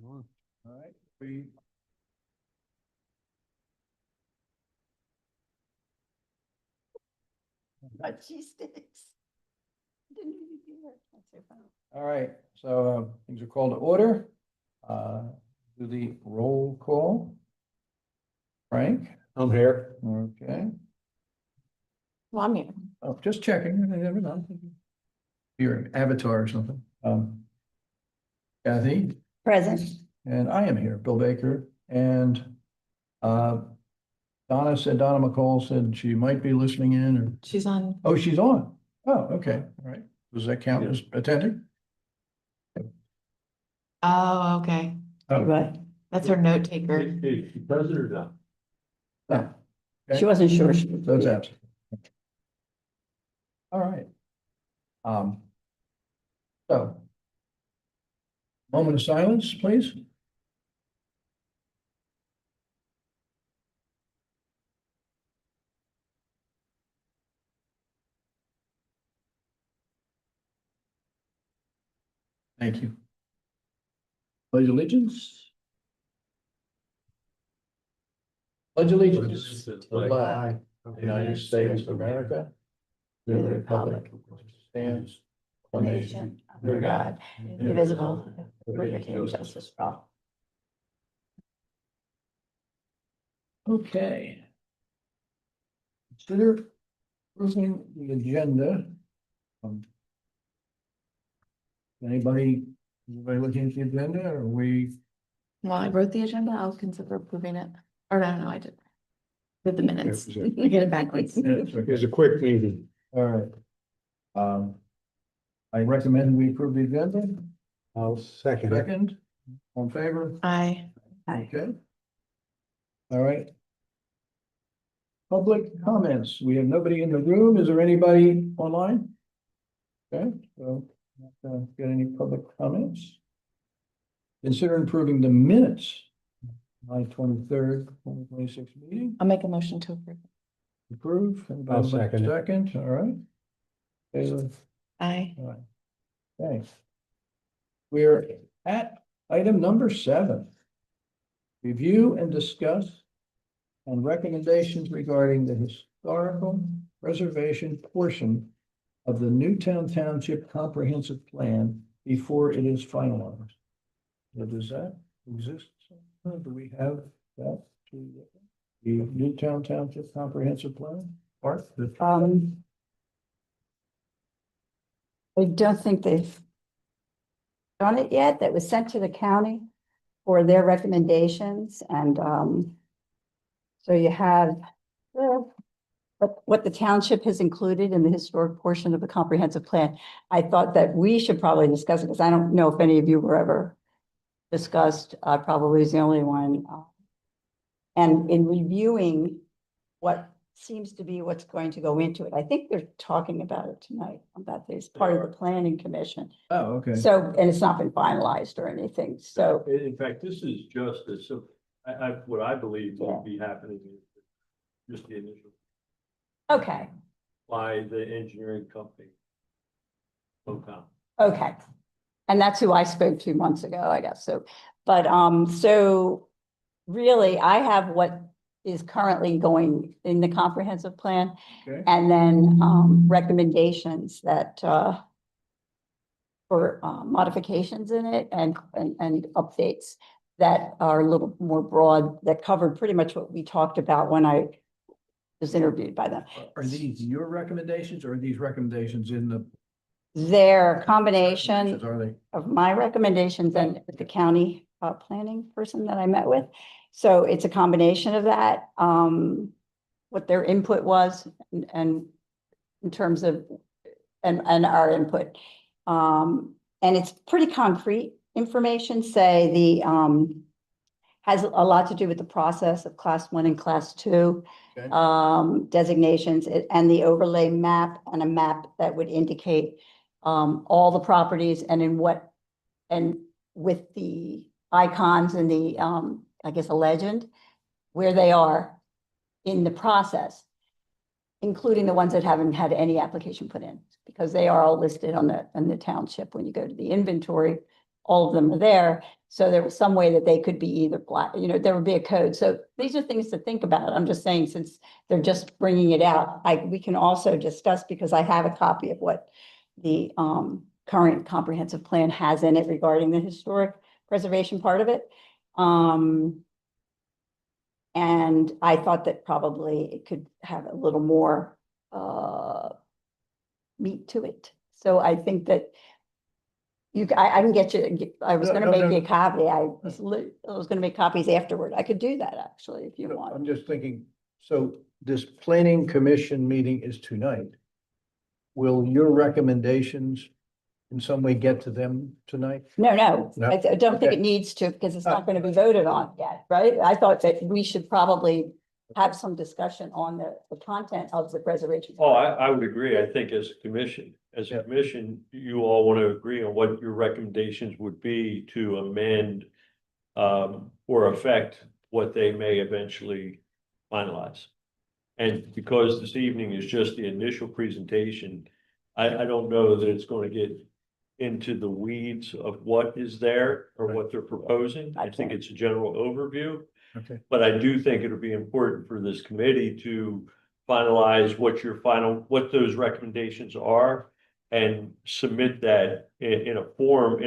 All right, But she sticks. Didn't even hear. That's so funny. all right, so things are called to order. Do the roll call. Frank, I'm here. okay. Well, I'm here. Oh, just checking, I never know. You're an avatar or something. Kathy, Present. and I am here, Bill Baker, and Donna McCall said she might be listening in, or, She's on. oh, she's on. Oh, okay, all right. Does that count as attending? Oh, okay. Oh, Right. That's her note taker. Is she present or not? no. She wasn't sure. So it's absent. All right. So. Moment of silence, please. Thank you. Pledge allegiance. Pledge allegiance to the flag of the United States of America. To the republic which stands one nation under God, Indivisible, with liberty and justice for all. Okay. Consider approving the agenda. Anybody looking at the agenda, or we? Well, I wrote the agenda. I'll consider approving it. Or no, I did. With the minutes. That was I get it backwards. It was a quick meeting. All right. I recommend we approve the agenda. I'll second it. Second, on favor? I, Okay. All right. Public comments. We have nobody in the room. Is there anybody online? Okay, so not get any public comments. Consider improving the minutes. July 23rd, 2026 meeting. I'll make a motion to approve. Approve. Anybody I'll like a second it. second, all right. Okay, I, all right. Thanks. We're at item number 7. Review and discuss and recommendations regarding the historical preservation portion of the Newtown Township Comprehensive Plan before it is finalized. Now, does that exist? Do we have that? The Newtown Township Comprehensive Plan? Art? I don't think they've done it yet. That was sent to the county for their recommendations and, so you have, well, what the township has included in the historic portion of the comprehensive plan. I thought that we should probably discuss it because I don't know if any of you were ever discussed. Probably is the only one. And in reviewing what seems to be what's going to go into it, I think they're talking about it tonight, about this part of the planning commission. Oh, okay. So, and it's not been finalized or anything, so, In fact, this is just as, so, what I believe will be happening is just the initial okay, by the engineering company. OCOM. okay. And that's who I spoke to months ago, I guess, so, but, so really, I have what is currently going in the comprehensive plan, Okay. and then, recommendations that, for modifications in it and updates that are a little more broad, that covered pretty much what we talked about when I was interviewed by them. Are these your recommendations, or are these recommendations in the? Their combination Are they? of my recommendations and the county planning person that I met with. So it's a combination of that, what their input was and in terms of, and our input. And it's pretty concrete information, say the, has a lot to do with the process of class 1 and class 2 Okay. designations and the overlay map, and a map that would indicate all the properties and in what, and with the icons and the, I guess, a legend, where they are in the process, including the ones that haven't had any application put in, because they are all listed on the township. When you go to the inventory, all of them are there. So there was some way that they could be either black, there would be a code. So these are things to think about. I'm just saying, since they're just bringing it out, we can also discuss, because I have a copy of what the current comprehensive plan has in it regarding the historic preservation part of it. And I thought that probably it could have a little more meat to it. So I think that I can get you, I was No, gonna no, make no. you a copy. I was gonna make copies afterward. I could do that actually, if you want. I'm just thinking, so this planning commission meeting is tonight. Will your recommendations in some way get to them tonight? No, No? I don't think Okay. it needs to, because it's not gonna be voted on yet, right? I thought that we should probably have some discussion on the content of the preservation. Oh, I would agree. I think as a Yeah. commission, you all want to agree on what your recommendations would be to amend or affect what they may eventually finalize. And because this evening is just the initial presentation, I don't know that it's going to get into the weeds of what is there or what they're proposing. I think it's a general overview. Okay. But I do think it'll be important for this committee to finalize what those recommendations are. And submit that in a form,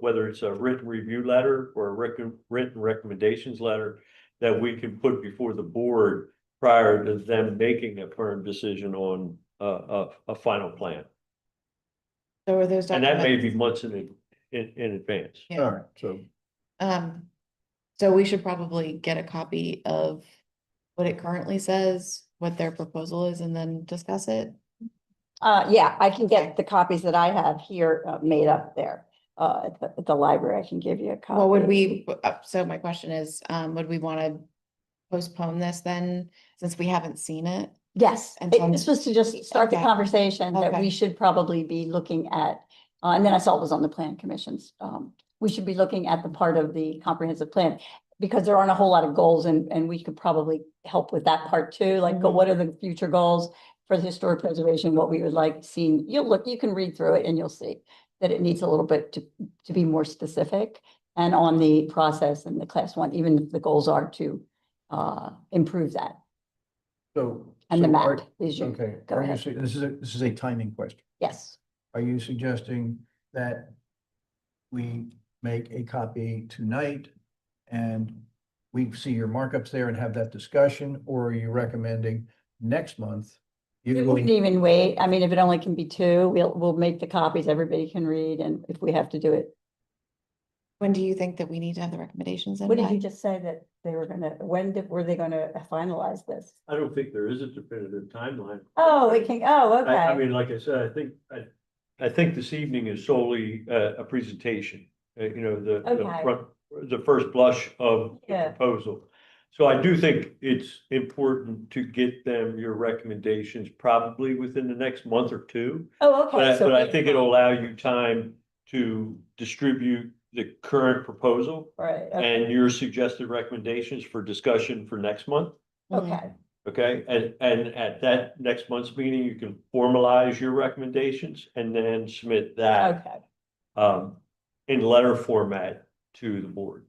whether it's a written review letter or a written recommendations letter. That we can put before the board prior to them making a firm decision on a final plan. So are those And that may be documents? months in advance. Yeah. All right, so So we should probably get a copy of what it currently says, what their proposal is, and then discuss it. Yeah, I can get the copies that I have here made up there at the library. I can give you a copy. Well, would we, so my question is, would we want to postpone this then, since we haven't seen it? Yes, And so- this was to just start the Okay. conversation that Okay. we should probably be looking at. And then I saw it was on the plan commissions. We should be looking at the part of the comprehensive plan. Because there aren't a whole lot of goals and we could probably help with that part too, like Mhm. what are the future goals for the historic preservation, what we would like seen. You can read through it and you'll see that it needs a little bit to be more specific. And on the process and the class one, even if the goals are to improve that. so. And the so are- map is you, Okay, go are you, ahead. this is a timing question. Yes, Are you suggesting that we make a copy tonight and we see your markups there and have that discussion, or are you recommending next month? we You wouldn't will, even wait. I mean, if it only can be two, we'll make the copies everybody can read, and if we have to do it. When do you think that we need to have the recommendations in What did by? you just say that they were gonna, were they gonna finalize this? I don't think there is a definitive timeline. Oh, it can, oh, I okay. mean, like I said, I think this evening is solely a presentation, Okay. the first blush of the Yeah. proposal. So I do think it's important to get them your recommendations probably within the next month or two. Oh, okay. But I think it'll allow you time to distribute the current proposal Right, okay, and your suggested recommendations for discussion for next month. okay, Okay, and at that next month's meeting, you can formalize your recommendations and then submit that okay. in letter format to the board.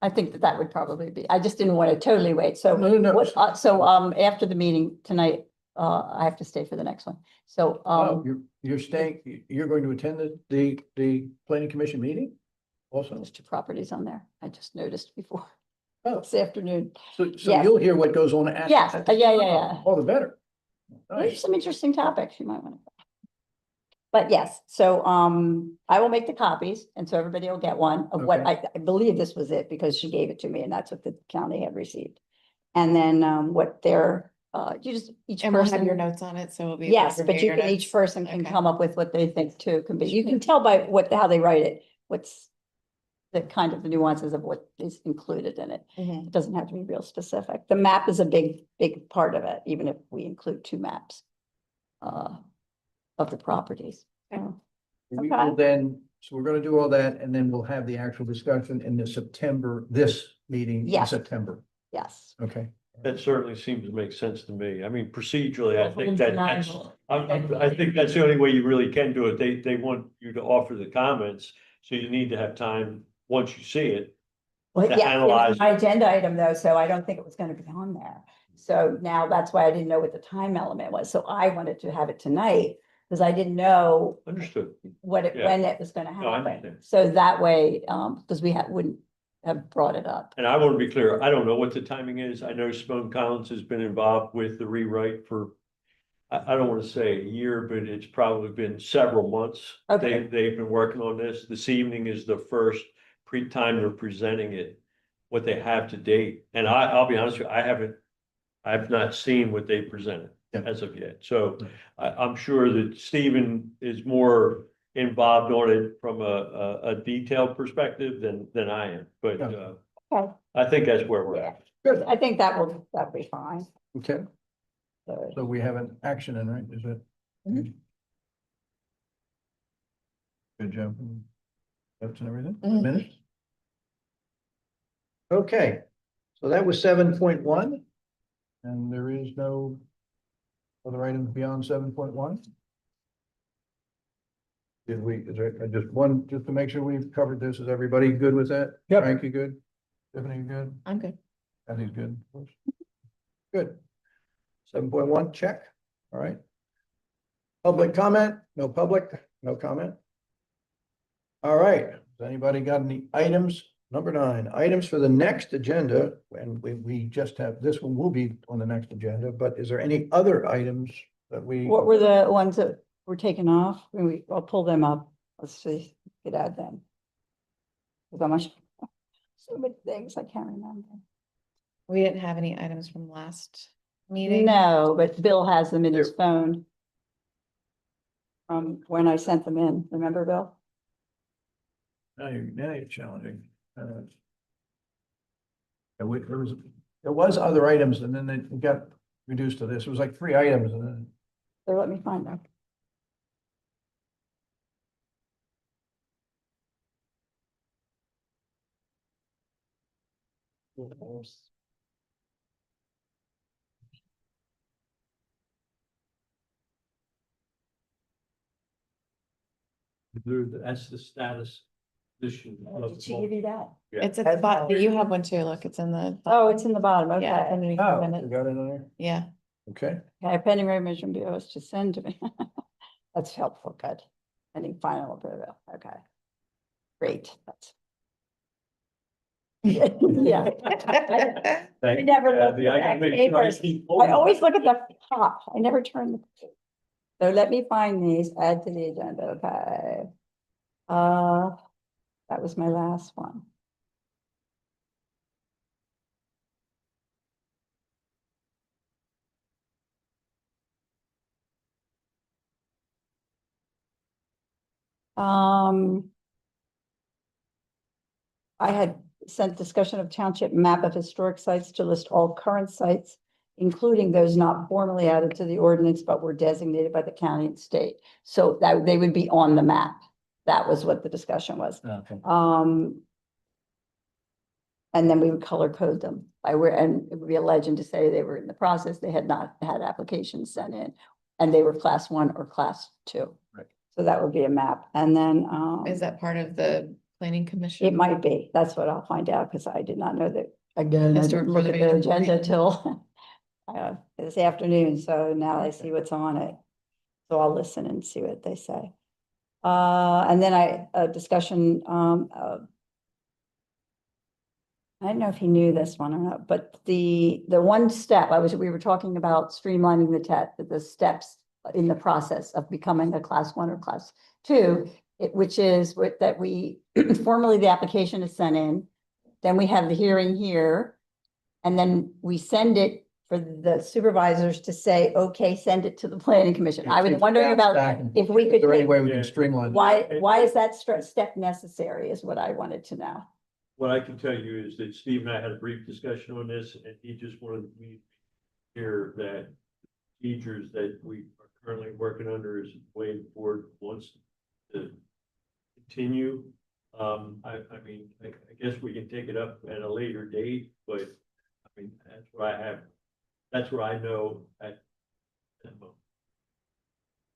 I think that would probably be, I just didn't want to totally wait, so. No. After the meeting tonight, I have to stay for the next one, so, Oh, you're staying, you're going to attend the planning commission meeting? Also, there's two properties on there, I just noticed before, oh, this afternoon. so Yes. you'll hear what goes on after. Yes, yeah. All the better. There's Nice. some interesting topics you might want to. But yes, so I will make the copies and so everybody will get one of what I believe this was it because she gave it to me and that's what the county had received. And then what their you just each And we'll have your person. notes on it, so it'll be. Yes, but review you your can, each notes. person can Okay. come up with what they think too can be. You can tell by how they write it, what's the kind of the nuances of what is included in it. Mhm. It doesn't have to be real specific. The map is a big part of it, even if we include two maps of the properties. So, We Okay. will then, so we're gonna do all that and then we'll have the actual discussion in this meeting in Yes. September. yes. Okay. That certainly seems to make sense to me. I mean, procedurally, I think Hopefully that's, tonight. I think that's the only way you really can do it. They want you to offer the comments. So you need to have time once you see it. Well, To yeah, it was analyze my agenda item though, so I don't think it was gonna be on there. So now that's why I didn't know what the time element was. So I wanted to have it tonight, because I didn't know Understood. what it, Yeah. when it was gonna No, I happen. understand. So that way, because we wouldn't have brought it up. And I want to be clear, I don't know what the timing is. I know Simone Collins has been involved with the rewrite for, I don't want to say a year, but it's probably been several months. Okay. They've been working on this. This evening is the first time they're presenting it, what they have to date. And I'll be honest with you, I've not seen what they presented Yeah. as of yet. So I'm sure that Stephen is more involved on it from a detailed perspective than I am, but, Okay. I think that's where we're at. Good. I think that'll be fine. Okay, So, so we have an action in, right? Is it? Mhm. Good job. Notes and everything, Mhm. minutes? Okay, so that was 7.1. And there is no other items beyond 7.1? Did we, is there, just to make sure we've covered this, is everybody good with that? Yep. Frank, you good? Tiffany, you good? I'm good. Kathy's good. Good. 7.1, check. All right. Public comment? No public, no comment. All right. Has anybody got any items? Number 9, items for the next agenda, and we just have, this one will be on the next agenda, but is there any other items that we? what were the ones that were taken off? I'll pull them up. Let's see, could add them. There's so much, so many things I can't remember. We didn't have any items from last meeting. No, but Bill has them in his phone. From when I sent them in, remember, Bill? Now you're challenging. There was other items and then it got reduced to this. It was like 3 items and then. So let me find them. That's the status position. Did she give you that? It's at the bottom. You have one too. Look, it's in the. Oh, it's in the bottom, okay. Yeah, underneath the Oh, you minutes. got it on there? Yeah. Okay. Okay, pending revision BOS to send to me. That's helpful, good. Pending final approval, okay. Great, that's. Yeah. I never look at the back papers. I always look at the top, I never turn the. So let me find these, add to the agenda, okay. That was my last one. I had sent discussion of township map of historic sites to list all current sites, including those not formally added to the ordinance, but were designated by the county and state. So that they would be on the map. That was what the discussion was. Okay. And then we would color code them by where, and it would be a legend to say they were in the process, they had not had applications sent in, and they were class 1 or class 2. Right. So that would be a map, and then, Is that part of the planning commission? it might be, that's what I'll find out, because I did not know that, again, I Historic didn't look at the preservation agenda commission. till this afternoon, so now I see what's on it. So I'll listen and see what they say. And then a discussion, I don't know if he knew this one or not, but the one step, we were talking about streamlining the steps in the process of becoming a class 1 or class 2, which is that we formally, the application is sent in, then we have the hearing here, and then we send it for the supervisors to say, okay, send it to the planning commission. I was wondering about if we Is could, there any take- way we can streamline? why is that step necessary is what I wanted to know. What I can tell you is that Steve and I had a brief discussion on this, and he just wanted me to hear that procedures that we are currently working under is the way the board wants to continue. I mean, I guess we can take it up at a later date, but I mean, that's what I have. That's what I know at.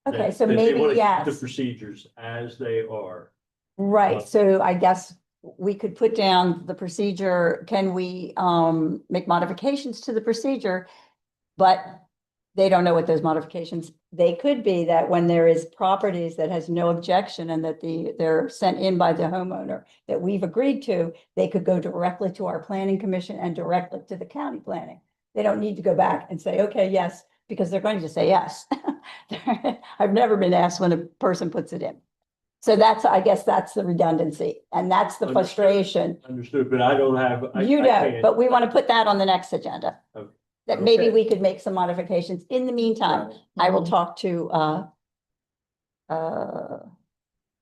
Okay, so that they wanna maybe, keep yes. The procedures as they are. Right, so I guess we could put down the procedure, can we make modifications to the procedure? But they don't know what those modifications, they could be that when there is properties that has no objection and that they're sent in by the homeowner that we've agreed to, they could go directly to our planning commission and directly to the county planning. They don't need to go back and say, okay, yes, because they're going to say yes. I've never been asked when a person puts it in. So that's, I guess that's the redundancy, and that's the Understood. frustration. Understood, but I don't have. You I don't, can't- but we want to put that on the next agenda. Okay. That maybe Okay. we could make some modifications. In the meantime, I will talk to one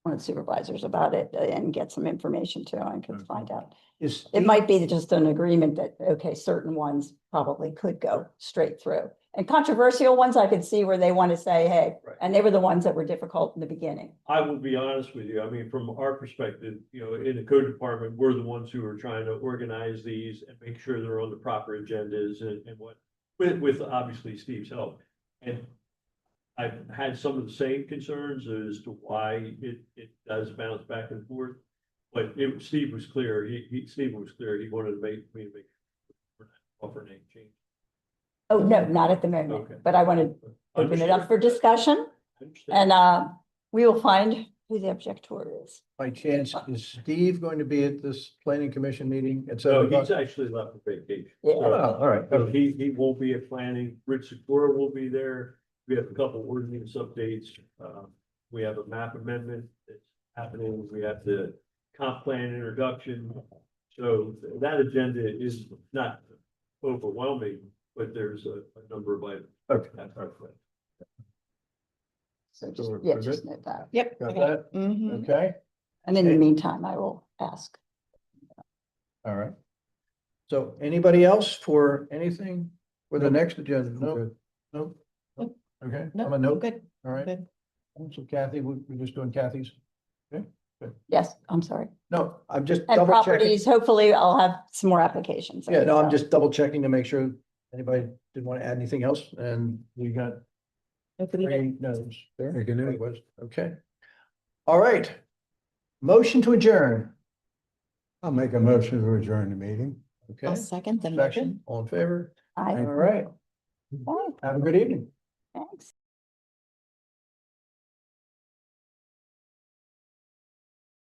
of the supervisors about it and get some information too. I could find out. Is It might be just an agreement that, okay, certain ones probably could go straight through. And controversial ones I could see where they want to say, hey, Right. and they were the ones that were difficult in the beginning. I will be honest with you. I mean, from our perspective, you know, in the code department, we're the ones who are trying to organize these and make sure they're on the proper agendas and what, with obviously Steve's help. And I've had some of the same concerns as to why it does bounce back and forth. But Steve was clear. Steve was clear. He wanted to make me to make offer name change. Oh, no, not at the moment, Okay. but I want to open it up for discussion I understand. and we will find who the objector is. by chance, is Steve going to be at this planning commission meeting at So 7 he's o'clock? actually left for vacation. Yeah. Oh, So- all right. So he won't be at planning. Rich Secura will be there. We have a couple ordinance updates. We have a map amendment that's happening. We have the comp plan introduction. So that agenda is not overwhelming, but there's a number of items. Okay. That's our plan. So So just, we're yeah, good? just note that. Yep. Got okay. that? Mhm. Okay, And in the Okay. meantime, I will ask. all right. So anybody else for anything for the No. next agenda? No, Good. no. Nope. Okay, No, I'm a I'm note. good. All right. Good. So Kathy, we're just doing Kathy's. Yes, I'm sorry. No, I'm just And double checking. properties, hopefully I'll have some more applications. Yeah, no, I'm So- just double checking to make sure anybody didn't want to add anything else, and we got three no's there. Make a note. That was- Okay. All right. Motion to adjourn. I'll make a motion to adjourn the meeting. Okay, I'll second the section, motion. all in favor? Aye. All right. Bye. Have a good evening. Thanks.